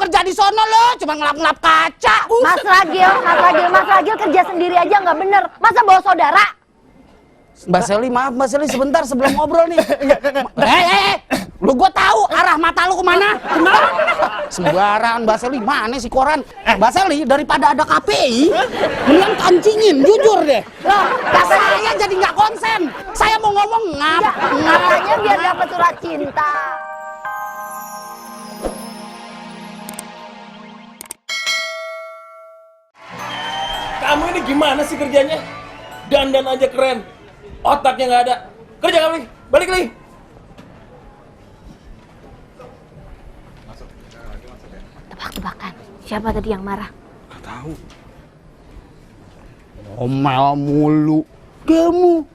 kerja di sono lo, cuma ngelap-ngelap kaca. Mas Ragil kerja sendiri aja nggak bener. Masa bawa saudara? Mbak Seli, maaf Mbak Seli, sebentar sebelum ngobrol nih. Lu gua tahu arah mata lu kemana? Sembarangan Mbak Seli, mana sih koran? Mbak Seli, daripada ada KPI, mendingan kancingin, jujur deh. Loh, saya jadi nggak konsen. Saya mau ngomong Katanya biar dapat surat cinta. Kamu ini gimana sih kerjanya? Dandan aja keren, otaknya nggak ada. Kerja kamu nih, balik lagi. Tebak-tebakan, siapa tadi yang marah? Gak tahu. Omel mulu. Kamu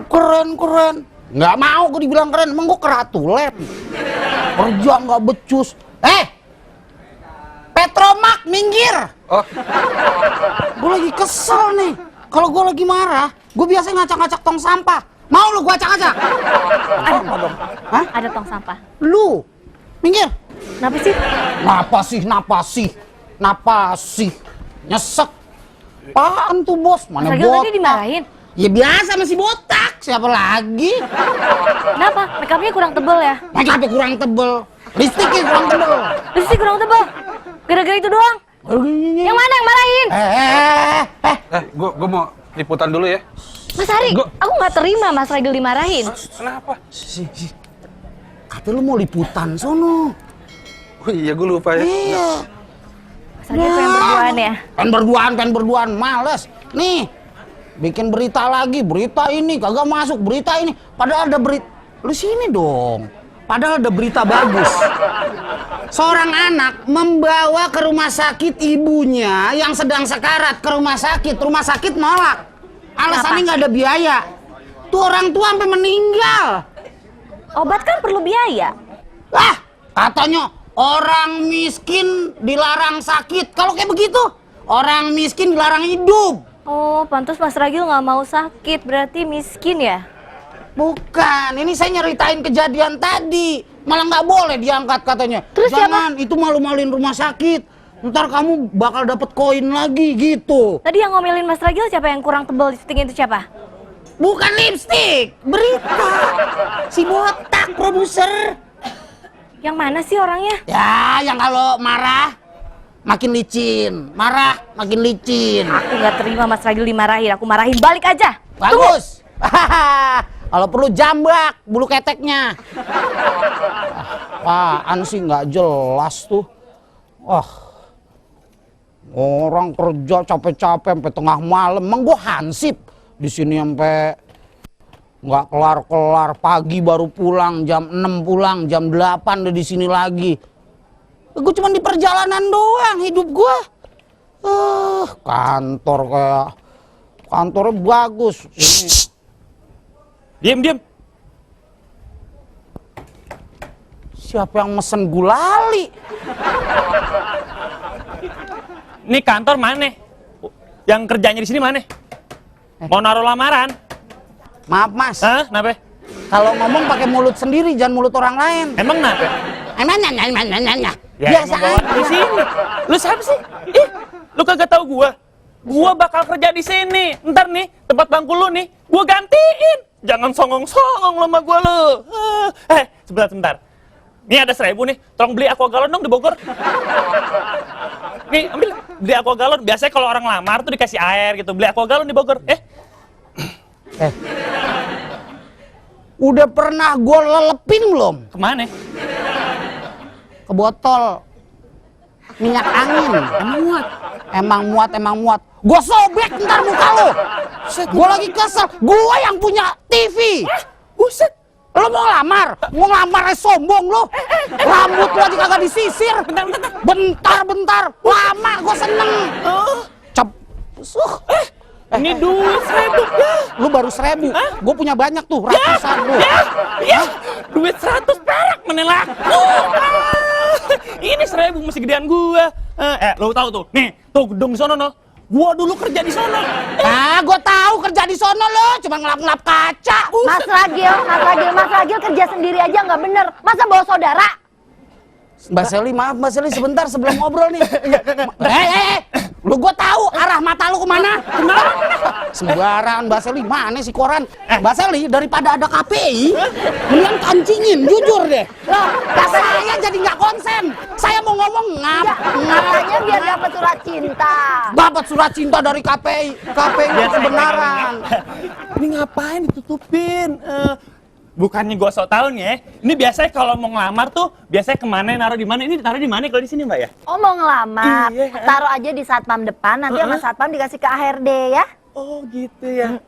keren. Nggak mau gue dibilang keren, emang gue keratulen. Kerja nggak becus. Petromak, minggir. Oh. Gue lagi kesel nih. Kalau gue lagi marah, gue biasanya ngacak-ngacak tong sampah. Mau lu gue acak-acak? Hah? Ada tong sampah. Lu, minggir. Kenapa sih? Napa sih? Nyesek. Apaan tuh bos? Mana Mas Ragil botak? tadi dimarahin. Ya biasa masih botak. Siapa lagi? Kenapa? Makeupnya kurang tebel ya? Makeupnya kurang tebel. Lipstiknya kurang tebel. Lipstik kurang tebel. Gara-gara itu doang. Yang mana yang marahin? Gue mau liputan dulu ya. Mas Hari, aku nggak terima Mas Ragil dimarahin. Kenapa? Kata lu mau liputan sono. Oh iya, gue lupa ya. Iya. Mas Ragil pengen berduaan ya? Pengen berduaan, males. Nih, bikin berita lagi, berita ini kagak masuk, berita ini. Padahal ada berita. Lu sini dong. Padahal ada berita bagus. Seorang anak membawa ke rumah sakit ibunya yang sedang sekarat ke rumah sakit nolak. Alasannya nggak ada biaya. Tuh orang tua sampai meninggal. Obat kan perlu biaya. Katanya orang miskin dilarang sakit. Kalau kayak begitu, orang miskin dilarang hidup. Oh, pantas Mas Ragil nggak mau sakit, berarti miskin ya? Bukan, ini saya nyeritain kejadian tadi. Malah nggak boleh diangkat katanya. Terus jangan, itu malu-maluin rumah sakit. Ntar kamu bakal dapet koin lagi gitu. Tadi yang ngomelin Mas Ragil siapa yang kurang tebal lipstiknya itu siapa? Bukan lipstik, berita. Si botak produser. Yang mana sih orangnya? Ya, yang kalau marah makin licin, marah makin licin. Aku nggak terima Mas Ragil dimarahin, aku marahin balik aja. Bagus. Kalau perlu jambak bulu keteknya. Apaan sih nggak jelas tuh. Orang kerja capek-capek sampai tengah malam. Emang gua hansip di sini sampai nggak kelar-kelar. Pagi baru pulang, jam 6 pulang, jam 8 udah di sini lagi. Gue cuma di perjalanan doang hidup gua. Kantornya bagus. Diam. Siapa yang mesen gulali? Ini kantor mana? Yang kerjanya di sini mana? Mau naruh lamaran? Maaf mas. Hah? Kenapa? Kalau ngomong pakai mulut sendiri, jangan mulut orang lain. Emang kenapa? Nanya. Ya, Biasa emang bawa aja. di sini. Lu siapa sih? Lu kagak tahu gua. Gua bakal kerja di sini. Ntar nih, tempat bangku lu nih, gua gantiin. Jangan songong-songong lo sama gua lu. Sebentar. Nih ada 1.000 nih, tolong beli aqua galon dong di Bogor. Nih, ambil, beli aqua galon. Biasanya kalau orang lamar tuh dikasih air gitu. Beli aqua galon di Bogor. Udah pernah gue lelepin belum? Kemana? Ke botol minyak angin. Emang muat. Gue sobek ntar muka lo. Gue lagi kesel. Gue yang punya TV. Buset. Lo mau ngelamar sombong lo. Rambut lo aja kagak disisir. Bentar. Lama gue seneng. Ini duit 1.000 ya. Lu baru 1.000. Gue punya banyak tuh, ratusan lu. Ya. Duit 100 perak mana laku. Ini 1.000 masih gedean gua. Lo tahu tuh. Nih, tuh gedung di sono no. Gua dulu kerja di sono. Gue tahu kerja di sono lo, cuma ngelap-ngelap kaca. Mas Ragil kerja sendiri aja nggak bener. Masa bawa saudara? Mbak Seli, maaf Mbak Seli sebentar sebelum ngobrol nih. Lu gua tahu arah mata lu kemana? Sembarangan Mbak Seli, mana sih koran? Mbak Seli daripada ada KPI, mending kancingin, jujur deh. Loh, saya jadi nggak konsen. Saya mau ngomong Katanya biar dapat surat cinta. Dapat surat cinta dari KPI. KPI itu kebenaran. Ini ngapain ditutupin? Bukannya gue sok tahu nih ya. Ini biasanya kalau mau ngelamar tuh biasanya kemana, naruh di mana? Ini taruh di mana kalau di sini Mbak ya? Oh mau ngelamar, Iya. taruh aja di satpam depan, nanti sama satpam dikasih ke ARD ya. Oh gitu ya.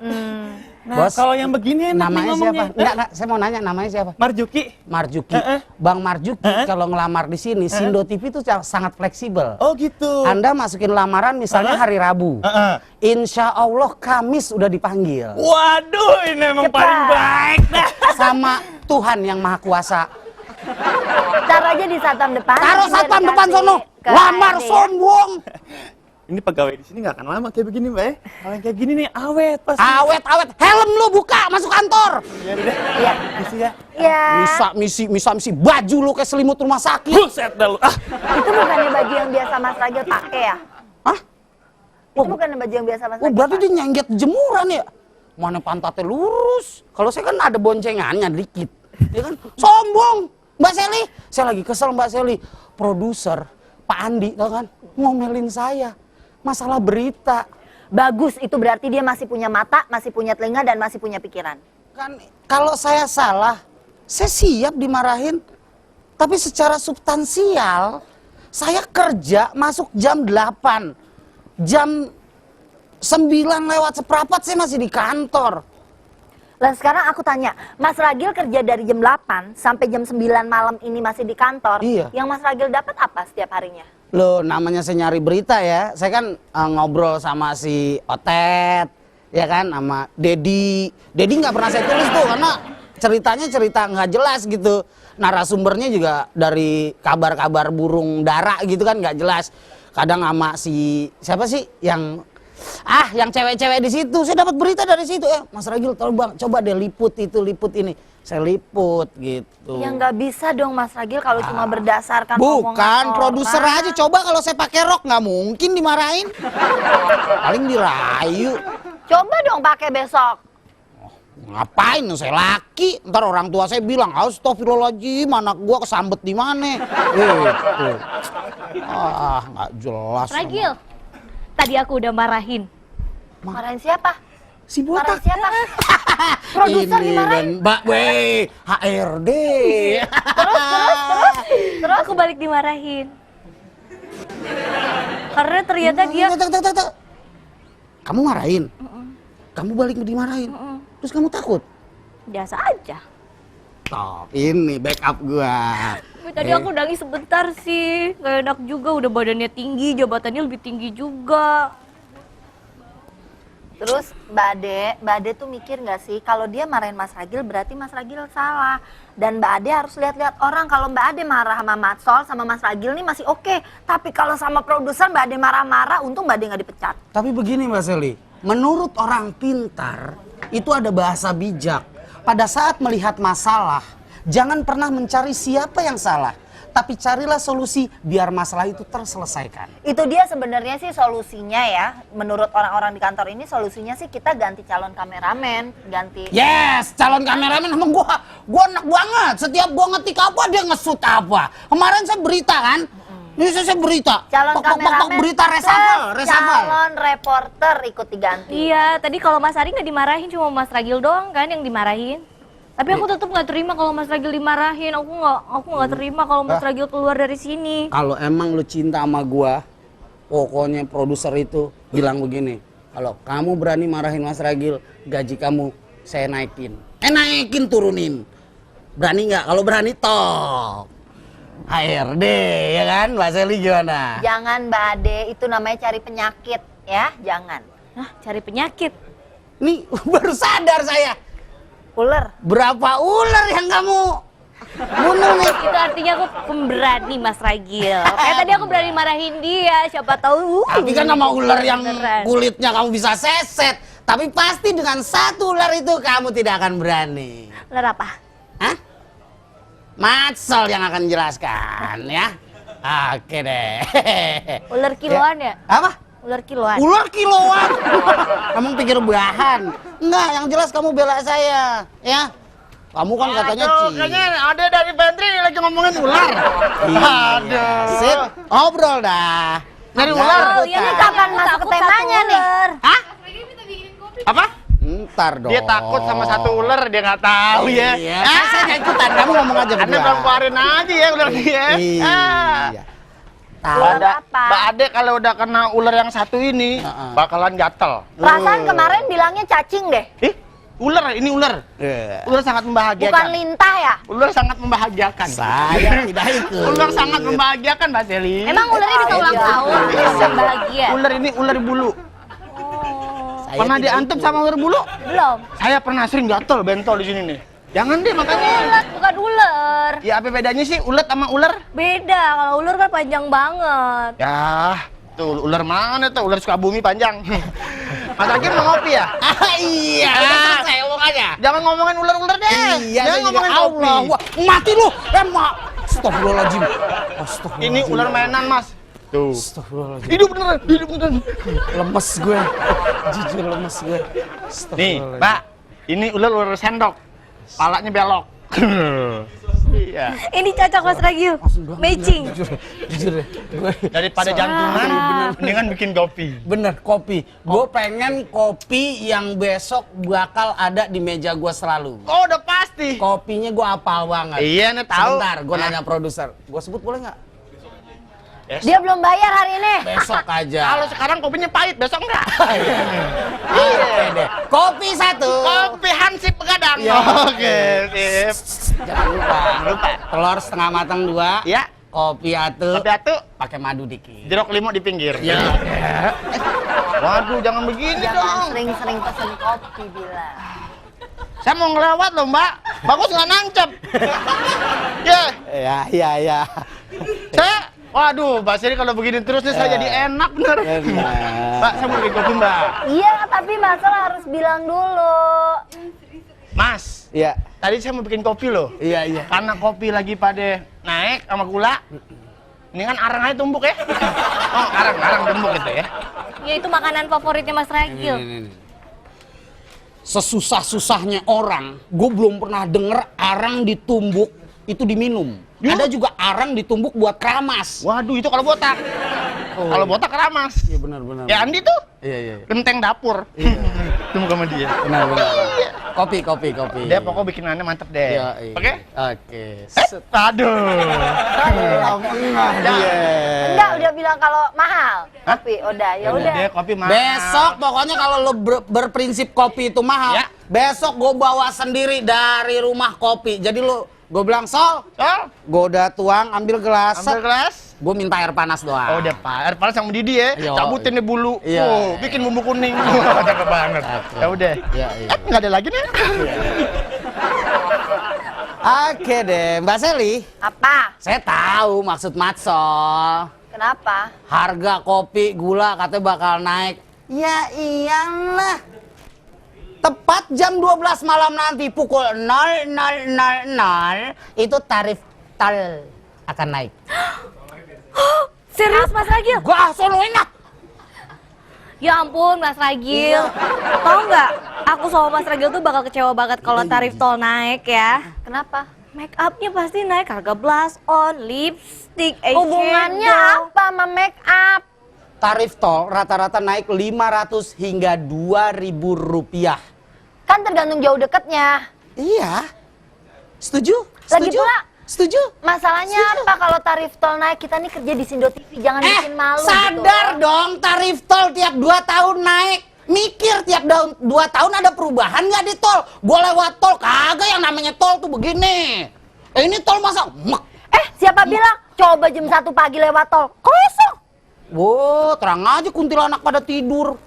Nah Bos, kalau yang begini enak nih Namanya ngomongnya. siapa? Enggak, saya mau nanya namanya siapa? Marjuki. Marjuki. Bang Marjuki kalau ngelamar di sini, Sindo TV itu sangat fleksibel. Oh gitu. Anda masukin lamaran misalnya hari Rabu. Insya Allah Kamis udah dipanggil. Waduh, ini emang Cepat. paling baik dah. Sama Tuhan yang Maha Kuasa. Taruh aja di satpam depan. Taruh nanti biar satpam depan dikasih sono. ke Lamar ARD ya. sombong. Ini pegawai di sini nggak akan lama kayak begini Mbak ya. Kalau yang kayak gini nih awet pasti. Awet. Helm lu buka masuk kantor. Ya udah. Iya. Misi ya. Iya. Misi baju lu kayak selimut rumah sakit. Buset dah lu. Itu bukannya baju yang biasa Mas Ragil pakai ya? Hah? Itu bukannya baju yang biasa Mas Oh Ragil berarti pakai? dia nyengget jemuran ya? Mana pantatnya lurus? Kalau saya kan ada boncengannya dikit. Ya kan? Sombong! Mbak Seli, saya lagi kesel Mbak Seli. Produser, Pak Andi, tau kan? Ngomelin saya. Masalah berita. Bagus, itu berarti dia masih punya mata, masih punya telinga, dan masih punya pikiran. Kan kalau saya salah, saya siap dimarahin. Tapi secara substansial, saya kerja masuk jam 8. Jam 9 lewat seperempat saya masih di kantor. Lah sekarang aku tanya, Mas Ragil kerja dari jam 8 sampai jam 9 malam ini masih di kantor. Iya. Yang Mas Ragil dapat apa setiap harinya? Loh, namanya saya nyari berita ya. Saya kan ngobrol sama si Otet, ya kan, sama Dedi. Dedi nggak pernah saya tulis tuh karena ceritanya cerita nggak jelas gitu. Narasumbernya juga dari kabar-kabar burung dara gitu kan nggak jelas. Kadang sama si siapa sih yang cewek-cewek di situ. Saya dapat berita dari situ. Mas Ragil, tolong Bang, coba deh liput ini. Saya liput gitu. Ya nggak bisa dong Mas Ragil kalau cuma berdasarkan Bukan, omongan produser orang. aja. Coba kalau saya pakai rok nggak mungkin dimarahin. Paling dirayu. Coba dong pakai besok. Ngapain? Saya laki. Ntar orang tua saya bilang, astagfirullahaladzim, anak gua kesambet di mana? Gitu. Nggak jelas. Ragil, tadi aku udah marahin. Marahin siapa? Si Marahin botak. siapa? Produser Ini dimarahin. kan, Mbak Wei, HRD. Terus? Aku balik dimarahin. Karena ternyata dia Tak. Kamu marahin? Kamu balik dimarahin? Terus kamu takut? biasa aja. Top, ini backup gua. Tapi tadi aku nangis sebentar sih. Gak enak juga, udah badannya tinggi, jabatannya lebih tinggi juga. Terus Mbak Ade tuh mikir nggak sih kalau dia marahin Mas Ragil berarti Mas Ragil salah. Dan Mbak Ade harus lihat-lihat orang, kalau Mbak Ade marah sama Matsol sama Mas Ragil nih masih oke. Tapi kalau sama produser Mbak Ade marah-marah, untung Mbak Ade nggak dipecat. Tapi begini Mbak Seli, menurut orang pintar itu ada bahasa bijak. Pada saat melihat masalah, jangan pernah mencari siapa yang salah, tapi carilah solusi biar masalah itu terselesaikan. Itu dia sebenarnya sih solusinya ya. Menurut orang-orang di kantor ini solusinya sih kita ganti calon kameramen, ganti. Yes, calon kameramen emang gua enak banget. Setiap gua ngetik apa dia nge-shoot apa. Kemarin saya berita kan, ini saya berita. Calon Tok, kameramen berita reshuffle. calon reporter ikut diganti. Iya, tadi kalau Mas Ari nggak dimarahin, cuma Mas Ragil doang kan yang dimarahin. Tapi aku tetap nggak terima kalau Mas Ragil dimarahin. Aku nggak terima kalau Mas Ragil keluar dari sini. Kalau emang lu cinta sama gua, pokoknya produser itu bilang begini. Kalau kamu berani marahin Mas Ragil, gaji kamu saya naikin. Naikin turunin. Berani nggak? Kalau berani top. HRD ya kan, Mbak Seli gimana? Jangan Mbak Ade, itu namanya cari penyakit ya, jangan. Nah, cari penyakit. Nih baru sadar saya. Ular. Berapa ular yang kamu bunuh nih? Itu artinya aku pemberani Mas Ragil. Kayak tadi aku berani marahin dia, siapa tahu. Tapi kan sama ular yang beneran. kulitnya kamu bisa seset. Tapi pasti dengan satu ular itu kamu tidak akan berani. Ular apa? Hah? Matsol yang akan jelaskan ya. Oke deh. Ular kiloan ya? Apa? Ular kiloan. Ular kiloan. Kamu pikir bahan? Enggak, yang jelas kamu bela saya, ya. Kamu kan katanya Kayaknya ada dari pantry lagi ngomongin ular. Aduh. Sip, ngobrol dah. Dari Nggak ular? rebutan. Ini kapan masuk ke temanya nih? Hah? Apa? Ntar dong. Dia takut sama satu ular, dia nggak tahu ya. Iya, saya nggak ikutan. Kamu ngomong aja Anda berdua. belum keluarin aja ya ular dia. Iya. Tahu. Ular apa? Mbak Ade kalau udah kena ular yang satu ini bakalan gatel. Perasaan kemarin bilangnya cacing deh. Ih, ular, ini ular. Iya. Ular sangat membahagiakan. Bukan lintah ya? Ular sangat membahagiakan. Saya tidak ikut. Ular sangat membahagiakan, Mbak Seli. Emang ularnya bisa ulang tahun? Bisa bahagia? Ular ini ular bulu. Saya Pernah tidak diantum ikut. sama ular bulu? Belum. Saya pernah sering gatel bentol di sini nih. Jangan deh makanya. Ulat bukan ular. Ya apa bedanya sih ulat sama ular? Beda, kalau ular kan panjang banget. Ya, tuh ular mana tuh? Ular Sukabumi panjang. Mas Hakim mau ngopi ya? Iya. Saya ngomong aja. Jangan ngomongin ular-ular deh. Iya, Jangan ngomongin kopi. Allah. Wah, mati lu. Mak. Astagfirullahaladzim. Astagfirullahaladzim. Ini ular mainan, Mas. Tuh. Astagfirullahaladzim. Hidup beneran, hidup beneran. Lemes gue. Jujur lemes gue. Nih, Mbak. Ini ular sendok. Palanya belok. Iya. Ini cocok Mas Ragil. Matching. Jujur deh. Daripada jantungan, mendingan bikin kopi. Bener, kopi. Gue pengen kopi yang besok bakal ada di meja gue selalu. Oh, udah pasti. Kopinya gue apal banget. Iya, nih tahu. Sebentar, gue nanya produser. Gue sebut boleh nggak? Dia belum bayar hari ini. Besok aja. Kalau sekarang kopinya pahit, besok enggak. Oke deh. Kopi satu. Kopi Hansip Begadang. Iya. Oke, sip. Jangan lupa. Telur setengah matang 2. Ya, Kopi atu. kopi atu, Pakai madu dikit. jeruk limau di pinggir. Ya. Waduh, jangan begini Jangan dong. sering-sering pesen kopi bilang. Saya mau ngelewat loh, Mbak. Bagus nggak nancep. Ya, Ya. waduh, Mbak Seri kalau begini terus nih saya jadi enak bener. Mbak, saya mau bikin kopi, Mbak. Iya, tapi masalah harus bilang dulu. Mas, Iya. tadi saya mau bikin kopi loh. Iya. Karena kopi lagi pada naik sama gula. Ini kan arang aja tumbuk ya. Oh, arang tumbuk gitu ya. Ya itu makanan favoritnya Mas Ragil. Sesusah-susahnya orang, gue belum pernah denger arang ditumbuk itu diminum. Ya? Ada juga arang ditumbuk buat keramas. Waduh, itu kalau botak. Kalau botak keramas. Iya benar. Ya Andi tuh Iya. genteng dapur. Tumbuk sama dia. Benar. Kopi. Dia pokok bikinannya mantep deh. Iya. Oke? Oke. Aduh. Enggak, udah bilang kalau mahal. Kopi, udah, ya udah. Dia kopi mahal. Besok pokoknya kalau lo berprinsip kopi itu mahal, Ya. besok gue bawa sendiri dari rumah kopi. Jadi lo, gue bilang Sol, Sol, gue udah tuang, ambil gelas, ambil gelas. gue minta air panas doang. Oh, udah Pak. Air panas yang mendidih ya. Iya. Cabutin nih bulu. Iya. Oh, bikin bumbu kuning. Wah, cakep banget. Oke. Ya udah. Iya. Nggak ada lagi nih. Oke deh, Mbak Seli. Apa? Saya tahu maksud Matsol. Kenapa? Harga kopi, gula katanya bakal naik. Ya iyalah. Tepat jam 12 malam nanti pukul 00.00 itu tarif tol akan naik. Serius Mas Ragil? Gua sono ingat. Ya ampun Mas Ragil. Tahu nggak? Aku sama Mas Ragil tuh bakal kecewa banget kalau tarif tol naik ya. Kenapa? Make upnya pasti naik, harga blush on, lipstick, Hubungannya eyeshadow. apa sama make up? Tarif tol rata-rata naik 500 hingga 2.000 rupiah. Kan tergantung jauh deketnya. Iya. Setuju? Lagi Setuju? pula, Setuju? masalahnya apa kalau tarif tol naik? Kita nih kerja di Sindo TV, jangan bikin malu sadar gitu. dong tarif tol tiap 2 tahun naik. Mikir tiap 2 tahun ada perubahan nggak di tol? Gue lewat tol, kagak yang namanya tol tuh begini. Ini tol masa mek. Siapa bilang? Coba jam 1 pagi lewat tol, kosong. Wow, terang aja kuntilanak pada tidur.